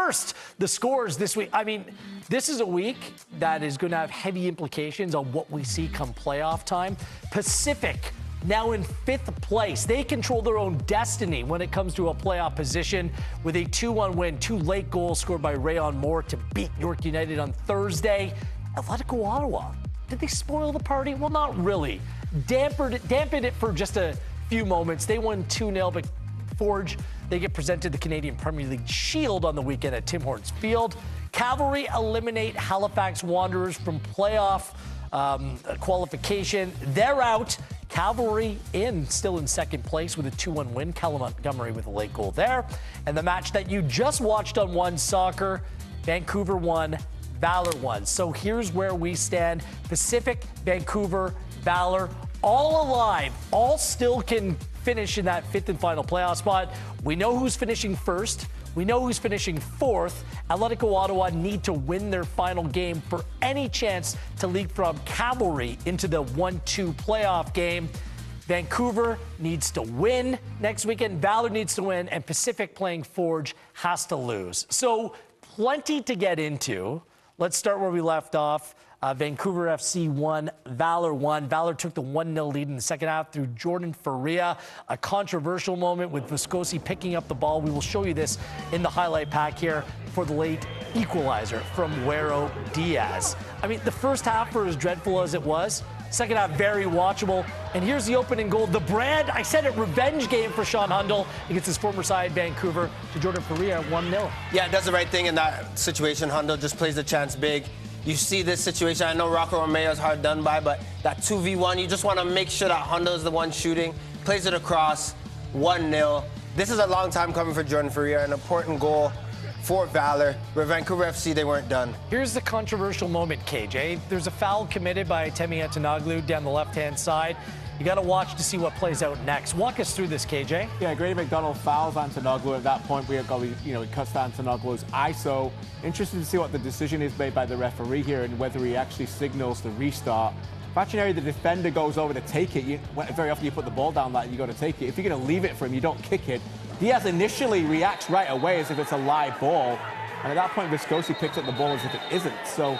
First, the scores this week. I mean, this is a week that is going to have heavy implications on what we see come playoff time. Pacific now in 5th place. They control their own destiny when it comes to a playoff position with a 2-1 win. 2 late goals scored by Rayon Moore to beat York United on Thursday. Atletico Ottawa, did they spoil the party? Well, not really. Dampened it for just a few moments. They won 2-0, but Forge, they get presented the Canadian Premier League Shield on the weekend at Tim Hortons Field. Cavalry eliminate Halifax Wanderers from playoff qualification. They're out. Cavalry still in 2nd place with a 2-1 win. Callum Montgomery with a late goal there. And the match that you just watched on OneSoccer, Vancouver won, Valor won. So here's where we stand. Pacific, Vancouver, Valor, all alive, all still can finish in that 5th and final playoff spot. We know who's finishing 1st. We know who's finishing 4th. Atletico Ottawa need to win their final game for any chance to leapfrog Cavalry into the 1-2 playoff game. Vancouver needs to win next weekend. Valor needs to win, and Pacific playing Forge has to lose. So plenty to get into. Let's start where we left off. Vancouver FC won, Valor won. Valor took the 1-0 lead in the second half through Jordan Faria. A controversial moment with Viscosi picking up the ball. We will show you this in the highlight pack here for the late equalizer from Guero Diaz. I mean, the first half were as dreadful as it was. Second half, very watchable. And here's the opening goal. The brand, I said it, revenge game for Sean Hundle against his former side, Vancouver, to Jordan Faria, 1-0. Yeah, does the right thing in that situation. Hundle just plays the chance big. You see this situation. I know Rocco Romeo's hard done by, but that 2v1, you just want to make sure that Hundle is the one shooting, plays it across, 1-0. This is a long time coming for Jordan Faria, an important goal for Valor, where Vancouver FC, they weren't done. Here's the controversial moment, KJ. There's a foul committed by Temi Antonoglu down the left-hand side. You got to watch to see what plays out next. Walk us through this, KJ. Yeah, Grady McDonald fouls Antonoglu. At that point, he cuts to Antonoglu's ISO. Interested to see what the decision is made by the referee here and whether he actually signals the restart. Facinelli, the defender, goes over to take it. Very often you put the ball down like you got to take it. If you're going to leave it for him, you don't kick it. Diaz initially reacts right away as if it's a live ball. And at that point, Viscosi picks up the ball as if it isn't. So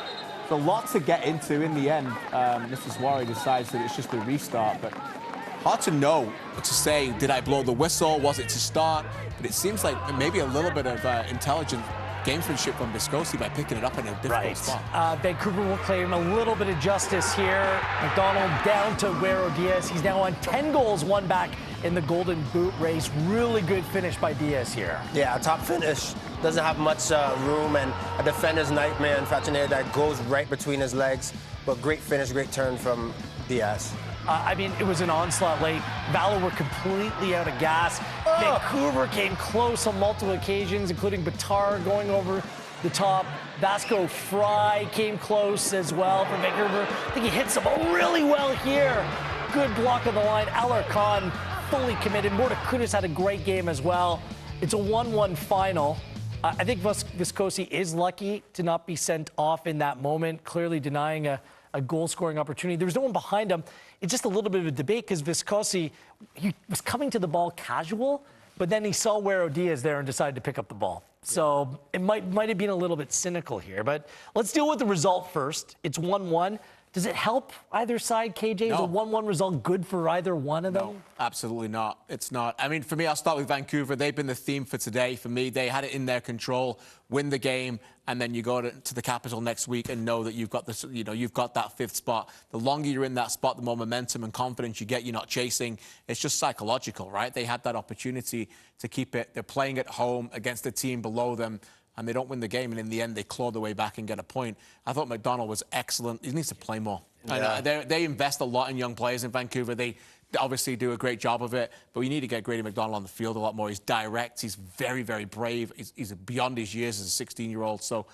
there's a lot to get into in the end. Mr. Suarez decides that it's just a restart. But hard to know to say, did I blow the whistle? Was it to start? But it seems like maybe a little bit of intelligent gamesmanship from Viscosi by picking it up in a difficult spot. Vancouver will play him a little bit of justice here. McDonald down to Guero Diaz. He's now on 10 goals, 1 back in the Golden Boot race. Really good finish by Diaz here. Yeah, a top finish. Doesn't have much room, and a defender's nightmare in Facinelli that goes right between his legs. But great finish, great turn from Diaz. I mean, it was an onslaught late. Valor were completely out of gas. Vancouver came close on multiple occasions, including Batar going over the top. Vasco Fry came close as well for Vancouver. I think he hits the ball really well here. Good block on the line. Alarcon fully committed. Morta Kudus had a great game as well. It's a 1-1 final. I think Viscosi is lucky to not be sent off in that moment, clearly denying a goal-scoring opportunity. There was no one behind him. It's just a little bit of a debate because Viscosi, he was coming to the ball casual, but then he saw Guero Diaz there and decided to pick up the ball. So it might have been a little bit cynical here. But let's deal with the result first. It's 1-1. Does it help either side, KJ? No. Is a 1-1 result good for either one of them? No, absolutely not. It's not. I mean, for me, I'll start with Vancouver. They've been the theme for today. For me, they had it in their control, win the game, and then you go to the capital next week and know that you've got this, you've got that 5th spot. The longer you're in that spot, the more momentum and confidence you get. You're not chasing. It's just psychological, right? They had that opportunity to keep it. They're playing at home against the team below them, and they don't win the game, and in the end, they claw their way back and get a point. I thought McDonald was excellent. He needs to play more. Yeah. They invest a lot in young players in Vancouver. They obviously do a great job of it, but we need to get Grady McDonald on the field a lot more. He's direct. He's very, very brave. He's beyond his years as a 16-year-old, so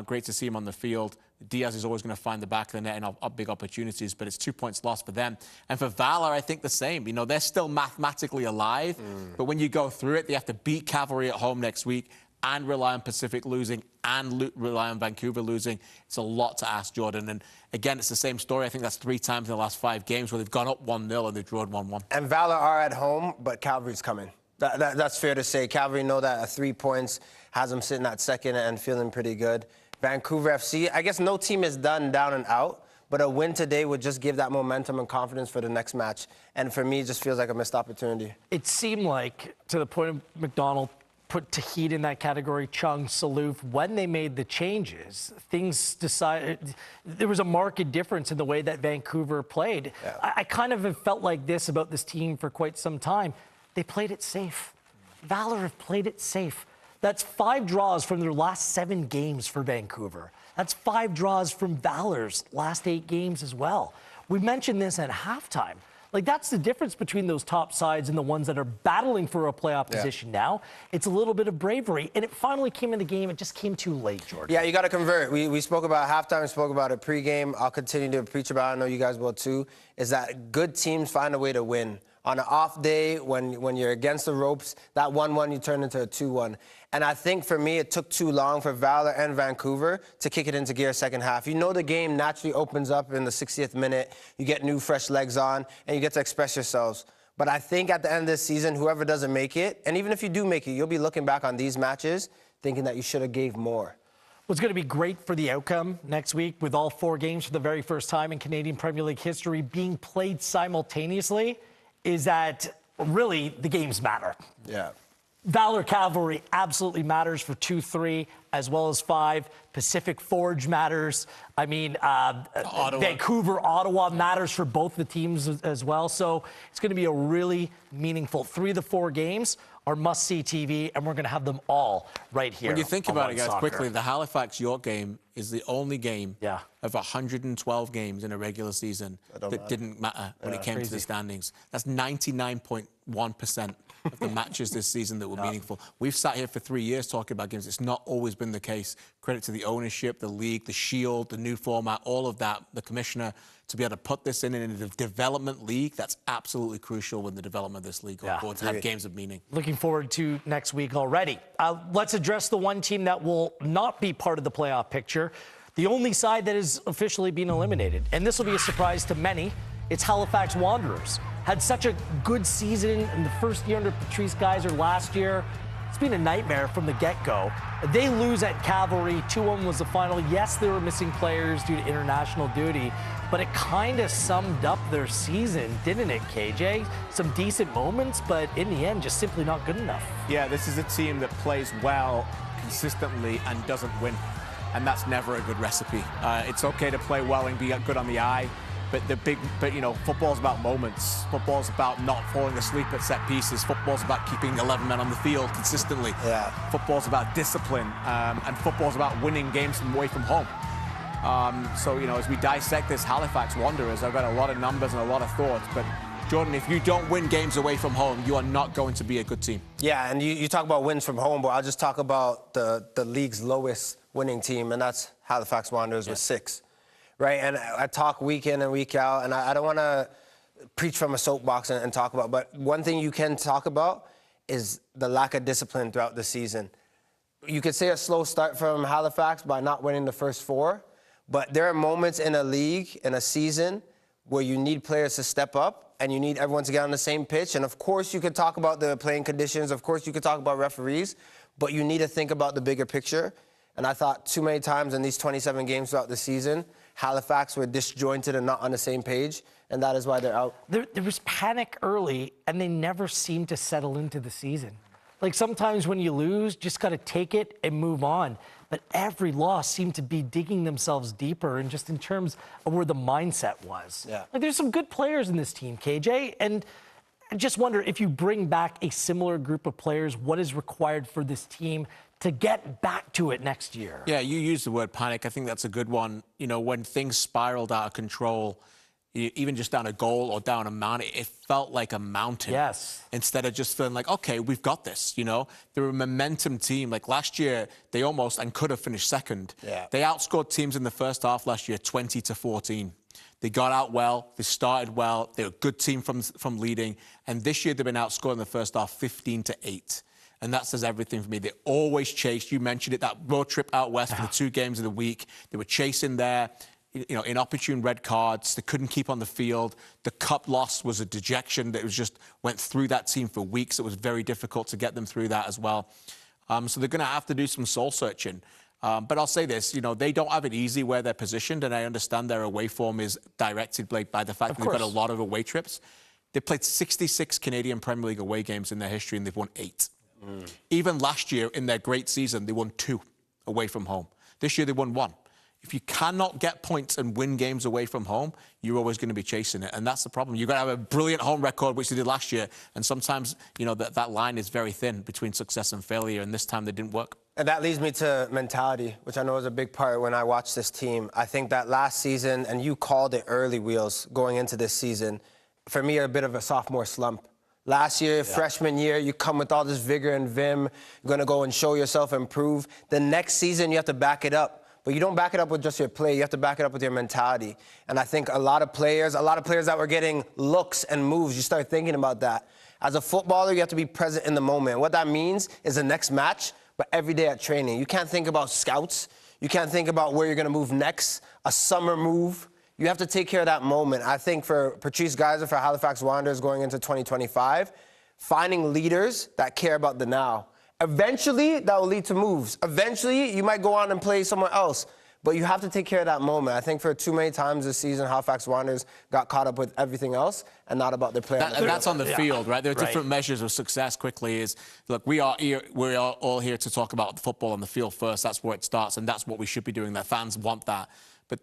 great to see him on the field. Diaz is always going to find the back of the net and big opportunities, but it's 2 points lost for them. And for Valor, I think the same. They're still mathematically alive, but when you go through it, they have to beat Cavalry at home next week and rely on Pacific losing and rely on Vancouver losing. It's a lot to ask, Jordan. And again, it's the same story. I think that's 3 times in the last 5 games where they've gone up 1-0 and they've drawn 1-1. And Valor are at home, but Cavalry's coming. That's fair to say. Cavalry know that 3 points has them sitting at second and feeling pretty good. Vancouver FC, I guess no team is done down and out, but a win today would just give that momentum and confidence for the next match. And for me, it just feels like a missed opportunity. It seemed like, to the point of McDonald put Tahit in that category, Chung, Saloof, when they made the changes, things decided, there was a marked difference in the way that Vancouver played. Yeah. I kind of have felt like this about this team for quite some time. They played it safe. Valor have played it safe. That's 5 draws from their last 7 games for Vancouver. That's 5 draws from Valor's last 8 games as well. We mentioned this at halftime. Like, that's the difference between those top sides and the ones that are battling for a playoff position now. It's a little bit of bravery, and it finally came in the game. It just came too late, Jordan. Yeah, you got to convert. We spoke about halftime, we spoke about it pregame. I'll continue to preach about it. I know you guys will too, is that good teams find a way to win. On an off day, when you're against the ropes, that 1-1 you turn into a 2-1. And I think for me, it took too long for Valor and Vancouver to kick it into gear second half. You know the game naturally opens up in the 60th minute. You get new, fresh legs on, and you get to express yourselves. But I think at the end of this season, whoever doesn't make it, and even if you do make it, you'll be looking back on these matches thinking that you should have gave more. What's going to be great for the outcome next week, with all 4 games for the very first time in Canadian Premier League history being played simultaneously, is that really the games matter. Yeah. Valor Cavalry absolutely matters for 2, 3, as well as 5. Pacific Forge matters. I mean, Vancouver, Ottawa matters for both the teams as well. So it's going to be a really meaningful 3 of the 4 games are must-see TV, and we're going to have them all right here. When you think about it, guys, OneSoccer. quickly, the Halifax-York game is the only game of 112 games in a regular season that didn't matter when it came to the standings. That's 99.1% of the matches this season that were meaningful. We've sat here for 3 years talking about games. It's not always been the case. Credit to the ownership, the league, the Shield, the new format, all of that, the commissioner, to be able to put this in a development league. That's absolutely crucial when the development of this league goes forward, to have games of meaning. Looking forward to next week already. Let's address the one team that will not be part of the playoff picture, the only side that has officially been eliminated. And this will be a surprise to many. It's Halifax Wanderers. Had such a good season in the first year under Patrice Geyser last year. It's been a nightmare from the get-go. They lose at Cavalry. 2-1 was the final. Yes, they were missing players due to international duty, but it kind of summed up their season, didn't it, KJ? Some decent moments, but in the end, just simply not good enough. Yeah, this is a team that plays well consistently and doesn't win. And that's never a good recipe. It's okay to play well and be good on the eye, but you know, football's about moments. Football's about not falling asleep at set pieces. Football's about keeping 11 men on the field consistently. Yeah. Football's about discipline, and football's about winning games from away from home. So, you know, as we dissect this Halifax Wanderers, I've got a lot of numbers and a lot of thoughts, but Jordan, if you don't win games away from home, you are not going to be a good team. Yeah, and you talk about wins from home, but I'll just talk about the league's lowest winning team, and that's Halifax Wanderers with 6. Right, and I talk week in and week out, and I don't want to preach from a soapbox and talk about, but one thing you can talk about is the lack of discipline throughout the season. You could say a slow start from Halifax by not winning the first 4, but there are moments in a league, in a season, where you need players to step up and you need everyone to get on the same pitch. And of course, you could talk about the playing conditions. Of course, you could talk about referees, but you need to think about the bigger picture. And I thought too many times in these 27 games throughout the season, Halifax were disjointed and not on the same page, and that is why they're out. There was panic early, and they never seemed to settle into the season. Like, sometimes when you lose, just got to take it and move on. But every loss seemed to be digging themselves deeper, and just in terms of where the mindset was. Yeah. Like, there's some good players in this team, KJ, and I just wonder if you bring back a similar group of players, what is required for this team to get back to it next year? Yeah, you used the word panic. I think that's a good one. You know, when things spiraled out of control, even just down a goal or down a mountain, it felt like a mountain. Yes. Instead of just feeling like, okay, we've got this, you know? They're a momentum team. Like last year, they almost and could have finished second. Yeah. They outscored teams in the first half last year 20-14. They got out well, they started well, they were a good team from leading, and this year they've been outscored in the first half 15-8. And that says everything for me. They always chased. You mentioned it, that road trip out west for the 2 games of the week. They were chasing there, you know, inopportune red cards. They couldn't keep on the field. The cup loss was a dejection that was just went through that team for weeks. It was very difficult to get them through that as well. So they're going to have to do some soul searching. But I'll say this, they don't have it easy where they're positioned, and I understand their away form is directed by the fact that they've got a lot of away trips. They've played 66 Canadian Premier League away games in their history, and they've won 8. Even last year, in their great season, they won 2 away from home. This year, they won 1. If you cannot get points and win games away from home, you're always going to be chasing it. And that's the problem. You've got to have a brilliant home record, which they did last year. And sometimes, that line is very thin between success and failure. And this time, they didn't work. And that leads me to mentality, which I know is a big part when I watch this team. I think that last season, and you called it early, Wheels, going into this season, for me, a bit of a sophomore slump. Last year, freshman year, you come with all this vigor and vim. You're going to go and show yourself, improve. The next season, you have to back it up. But you don't back it up with just your play. You have to back it up with your mentality. And I think a lot of players that were getting looks and moves, you start thinking about that. As a footballer, you have to be present in the moment. What that means is the next match, but every day at training. You can't think about scouts. You can't think about where you're going to move next, a summer move. You have to take care of that moment. I think for Patrice Geyser, for Halifax Wanderers going into 2025, finding leaders that care about the now. Eventually, that will lead to moves. Eventually, you might go on and play somewhere else. But you have to take care of that moment. I think for too many times this season, Halifax Wanderers got caught up with everything else and not about their play. That's on the field, right? There are different measures of success quickly. Look, we are all here to talk about the football on the field first. That's where it starts, and that's what we should be doing. The fans want that. But,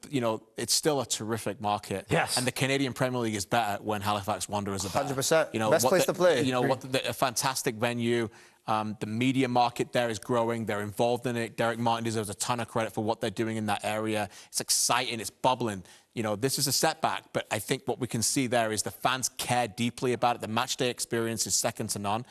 it's still a terrific market. Yes. And the Canadian Premier League is better when Halifax Wanderers are better. 100%. Best place to play. A fantastic venue. The media market there is growing. They're involved in it. Derek Martin deserves a ton of credit for what they're doing in that area. It's exciting. It's bubbling. This is a setback, but I think what we can see there is the fans care deeply about it. The match day experience is second to none.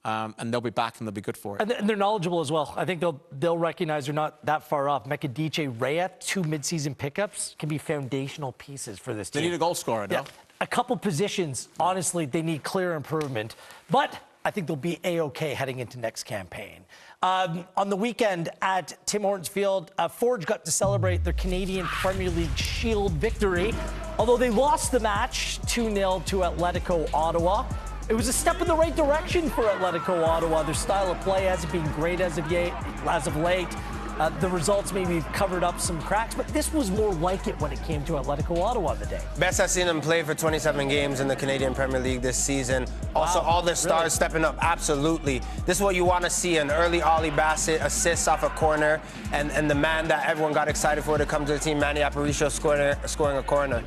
And they'll be back and they'll be good for it. And they're knowledgeable as well. I think they'll recognize they're not that far off. Mekadiche, Rea, 2 midseason pickups can be foundational pieces for this team. They need a goal scorer, no? Yeah. A couple positions, honestly, they need clear improvement. But I think they'll be A-OK heading into next campaign. On the weekend at Tim Hortons Field, Forge got to celebrate their Canadian Premier League Shield victory. Although they lost the match 2-0 to Atletico Ottawa. It was a step in the right direction for Atletico Ottawa. Their style of play hasn't been great as of late. The results maybe covered up some cracks, but this was more like it when it came to Atletico Ottawa today. Best I've seen them play for 27 games in the Canadian Premier League this season. Also, all their stars stepping up, absolutely. This is what you want to see, an early Ollie Bassett assist off a corner, and the man that everyone got excited for to come to the team, Manny Aparicio, scoring a corner.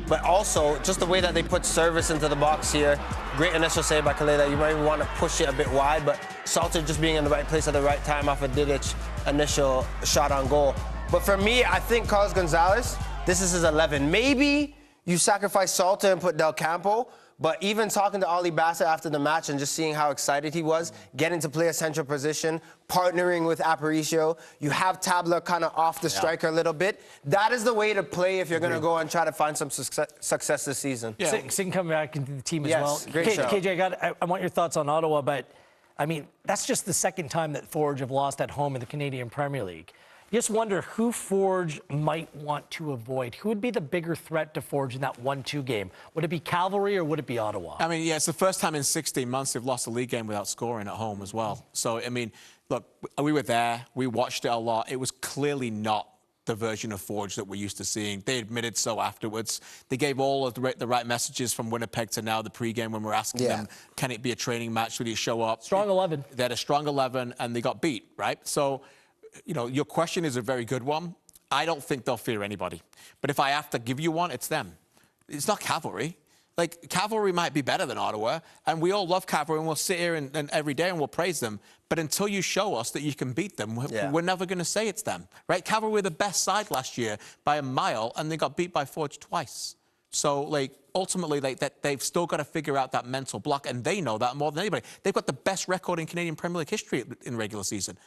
But also, just the way that they put service into the box here. Great initial save by Kaleda. You might want to push it a bit wide, but Salter just being in the right place at the right time off a Didic initial shot on goal. But for me, I think Carlos Gonzalez, this is his 11. Maybe you sacrifice Salter and put Del Campo, but even talking to Ollie Bassett after the match and just seeing how excited he was, getting to play a central position, partnering with Aparicio, you have Tabla kind of off the striker a little bit. That is the way to play if you're going to go and try to find some success this season. Yeah. Singh coming back into the team as well. Great show. KJ, I want your thoughts on Ottawa, but, I mean, that's just the second time that Forge have lost at home in the Canadian Premier League. You just wonder who Forge might want to avoid. Who would be the bigger threat to Forge in that 1-2 game? Would it be Cavalry or would it be Ottawa? I mean, yeah, it's the first time in 16 months they've lost a league game without scoring at home as well. So, I mean, look, we were there. We watched it a lot. It was clearly not the version of Forge that we're used to seeing. They admitted so afterwards. They gave all of the right messages from Winnipeg to now the pregame when we're asking them, can it be a training match? Will you show up? Strong 11. They had a strong 11 and they got beat, right? So, your question is a very good one. I don't think they'll fear anybody. But if I have to give you one, it's them. It's not Cavalry. Like, Cavalry might be better than Ottawa, and we all love Cavalry, and we'll sit here and every day and we'll praise them. But until you show us that you can beat them, we're never going to say it's them, right? Cavalry were the best side last year by a mile, and they got beat by Forge twice. So, ultimately, they've still got to figure out that mental block, and they know that more than anybody. They've got the best record in Canadian Premier League history in regular season.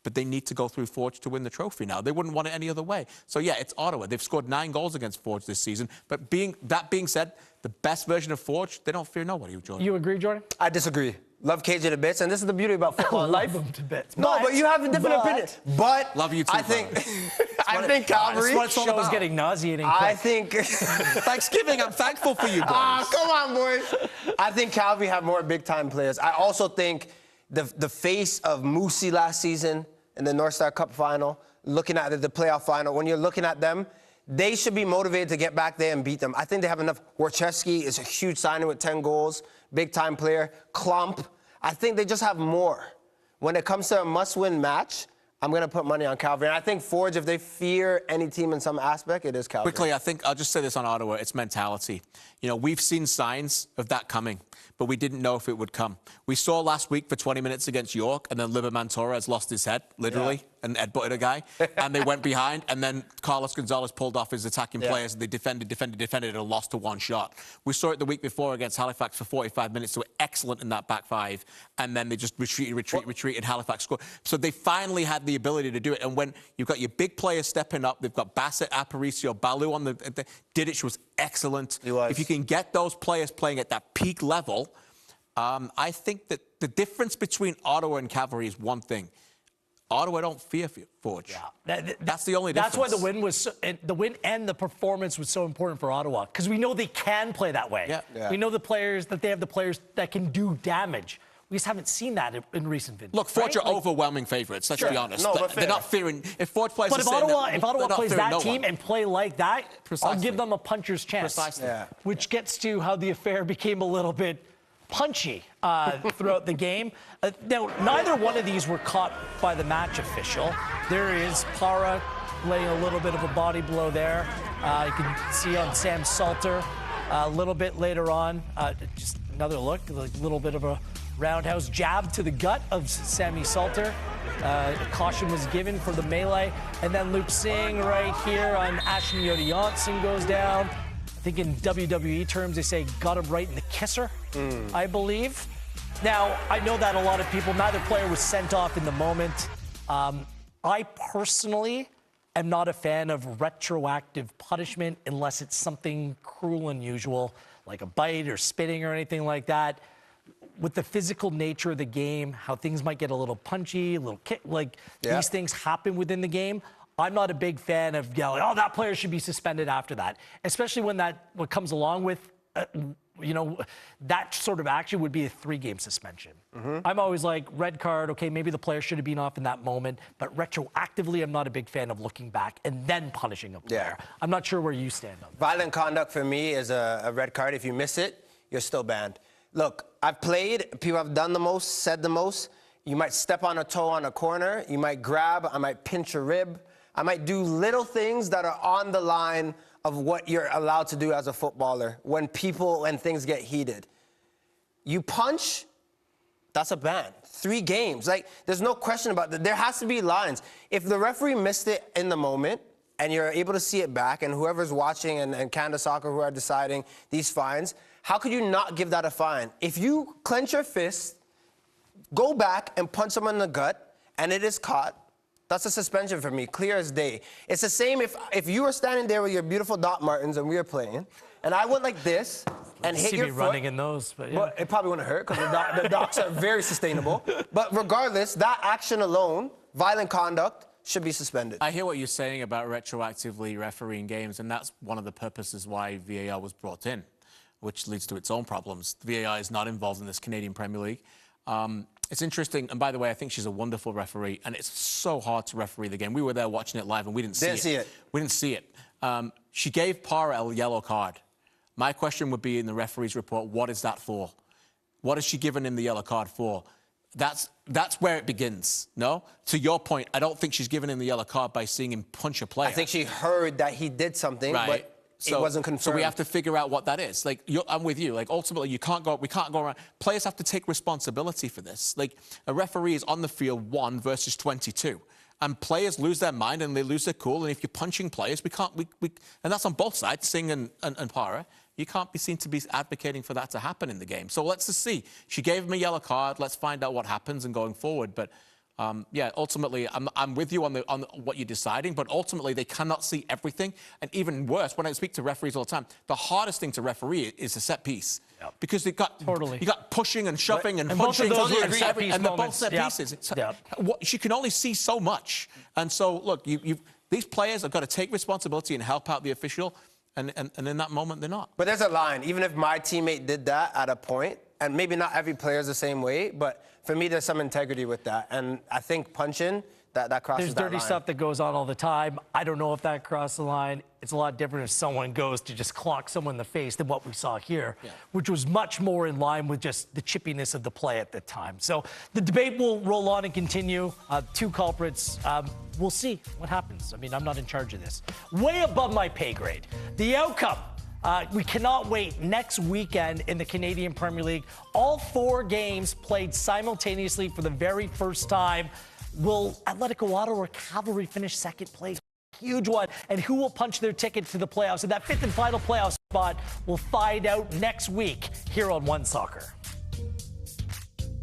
But they need to go through Forge to win the trophy now. They wouldn't want it any other way. So, yeah, it's Ottawa. They've scored 9 goals against Forge this season. But that being said, the best version of Forge, they don't fear nobody, Jordan. You agree, Jordan? I disagree. Love KJ to bits, and this is the beauty about football life. Love him to bits. No, but you have a different opinion. But love you too. I think Calvary. This show's getting nauseating. I think Thanksgiving. I'm thankful for you, boys. Come on, boys. I think Calvary have more big-time players. I also think the face of Moosey last season in the North Star Cup final, looking at the playoff final, when you're looking at them, they should be motivated to get back there and beat them. I think they have enough. Warchewski is a huge signing with 10 goals, big-time player. Klump, I think they just have more. When it comes to a must-win match, I'm going to put money on Calgary. And I think Forge, if they fear any team in some aspect, it is Calgary. Quickly, I think I'll just say this on Ottawa. It's mentality. You know, we've seen signs of that coming, but we didn't know if it would come. We saw last week for 20 minutes against York, and then Liberman Torres lost his head, literally, and headbutted a guy. And they went behind, and then Carlos Gonzalez pulled off his attacking players, and they defended, and lost to one shot. We saw it the week before against Halifax for 45 minutes. They were excellent in that back five, and then they just retreated. Halifax scored. So they finally had the ability to do it. And when you've got your big players stepping up, they've got Bassett, Aparicio, Balou on the Didic was excellent. He was. If you can get those players playing at that peak level, I think that the difference between Ottawa and Cavalry is one thing. Ottawa don't fear Forge. Yeah. That's the only difference. That's why the win was the win and the performance was so important for Ottawa, because we know they can play that way. Yeah. We know the players that they have the players that can do damage. We just haven't seen that in recent vintage. Look, Forge are overwhelming favourites. Let's be honest. No, They're not fearing. If Forge plays, but if Ottawa plays that team one. and play like that, Precisely. I'll give them a puncher's chance. Precisely. Yeah. Which gets to how the affair became a little bit punchy throughout the game. Now, neither one of these were caught by the match official. There is Para laying a little bit of a body blow there. You can see on Sam Salter a little bit later on. Just another look, a little bit of a roundhouse jab to the gut of Sammy Salter. A caution was given for the melee. And then Luke Singh right here on Ashton Yodi Janssen goes down. I think in WWE terms, they say got him right in the kisser, I believe. Now, I know that a lot of people, neither player was sent off in the moment. I personally am not a fan of retroactive punishment unless it's something cruel and unusual, like a bite or spitting or anything like that. With the physical nature of the game, how things might get a little punchy, a little kick, these things happen within the game. I'm not a big fan of yelling, oh, that player should be suspended after that, especially when what comes along with, that sort of action would be a 3-game suspension. I'm always like, red card, okay, maybe the player should have been off in that moment, but retroactively, I'm not a big fan of looking back and then punishing a player. I'm not sure where you stand on that. Violent conduct for me is a red card. If you miss it, you're still banned. Look, I've played, people have done the most, said the most. You might step on a toe on a corner, you might grab, I might pinch a rib. I might do little things that are on the line of what you're allowed to do as a footballer when things get heated. You punch, that's a ban. 3 games. There's no question about that. There has to be lines. If the referee missed it in the moment and you're able to see it back, and whoever's watching and Canada Soccer who are deciding these fines, how could you not give that a fine? If you clench your fist, go back and punch someone in the gut, and it is caught, that's a suspension for me, clear as day. It's the same if you were standing there with your beautiful Doc Martens and we were playing, and I went like this and hit your foot. Running in those, but yeah. Well, it probably wouldn't hurt because the Docs are very sustainable. But regardless, that action alone, violent conduct, should be suspended. I hear what you're saying about retroactively refereeing games, and that's one of the purposes why VAR was brought in, which leads to its own problems. The VAR is not involved in this Canadian Premier League. It's interesting, and by the way, I think she's a wonderful referee, and it's so hard to referee the game. We were there watching it live, and we didn't see it. We didn't see it. She gave Para a yellow card. My question would be in the referee's report, what is that for? What is she giving him the yellow card for? That's where it begins, no? To your point, I don't think she's giving him the yellow card by seeing him punch a player. I think she heard that he did something, but it wasn't confirmed. So we have to figure out what that is. I'm with you. Ultimately, we can't go around. Players have to take responsibility for this. A referee is on the field 1 versus 22. And players lose their mind and they lose their cool. And if you're punching players, we can't, and that's on both sides, Singh and Para. You can't be seen to be advocating for that to happen in the game. So let's just see. She gave him a yellow card. Let's find out what happens and going forward. But ultimately, I'm with you on what you're deciding, but ultimately they cannot see everything. And even worse, when I speak to referees all the time, the hardest thing to referee is a set piece. Yep. Because you got pushing and shoving and punching and the both set pieces. She can only see so much. And so, look, these players have got to take responsibility and help out the official. And in that moment, they're not. But there's a line. Even if my teammate did that at a point, and maybe not every player is the same way, but for me, there's some integrity with that. And I think punching, that crosses There's that dirty line. stuff that goes on all the time. I don't know if that crossed the line. It's a lot different if someone goes to just clock someone in the face than what we saw here, which was much more in line with just the chippiness of the play at the time. So the debate will roll on and continue. Two culprits. We'll see what happens. I mean, I'm not in charge of this. Way above my pay grade. The outcome. We cannot wait. Next weekend in the Canadian Premier League, all 4 games played simultaneously for the very first time. Will Atletico Ottawa or Cavalry finish second place? Huge one. And who will punch their ticket to the playoffs? And that 5th and final playoff spot, we'll find out next week here on OneSoccer.